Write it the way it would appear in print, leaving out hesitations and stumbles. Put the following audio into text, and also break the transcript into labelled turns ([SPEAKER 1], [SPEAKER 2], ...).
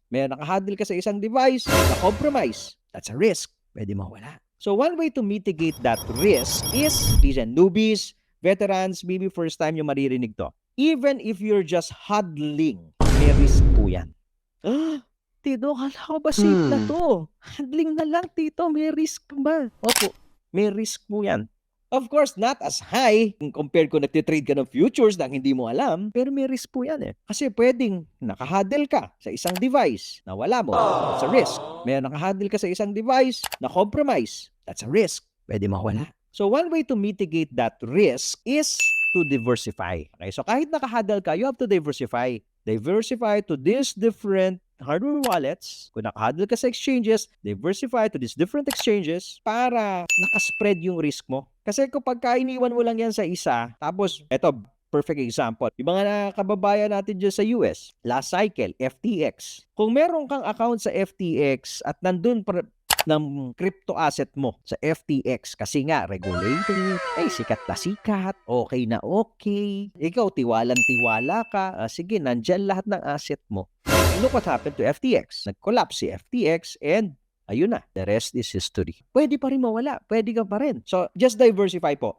[SPEAKER 1] May nakahandle ka sa isang device, na-compromise. That's a risk. Pwede mawala. So one way to mitigate that risk is, these are newbies, veterans, maybe first time yung maririnig to. Even if you're just huddling, may risk po yan. Tito, kala ko ba safe na to? Handling na lang, Tito. May risk ba? Opo, may risk po yan. Of course, not as high kung compared kung nagtitrade ka ng futures na hindi mo alam, pero may risk po yan eh. Kasi pwedeng nakahandle ka sa isang device na wala mo. That's a risk. May nakahandle ka sa isang device na compromise. That's a risk. Pwede mawala. So one way to mitigate that risk is to diversify. Okay, so kahit nakahandle ka, you have to diversify. Diversify to these different hardware wallets. Kung nakahandle ka sa exchanges, diversify to these different exchanges para nakaspread yung risk mo. Kasi kapag iniwan mo lang yan sa isa, tapos, eto, perfect example. Yung mga kababayan natin dyan sa US, last cycle, FTX. Kung meron kang account sa FTX at nandun ng crypto asset mo sa FTX kasi nga regulated, sikat na sikat, okay na okay, ikaw tiwalang-tiwala ka, sige, nandyan lahat ng asset mo. Look what happened to FTX. Nag-collapse si FTX and ayun na, the rest is history. Pwede pa rin mawala, pwede ka pa rin. So, just diversify po.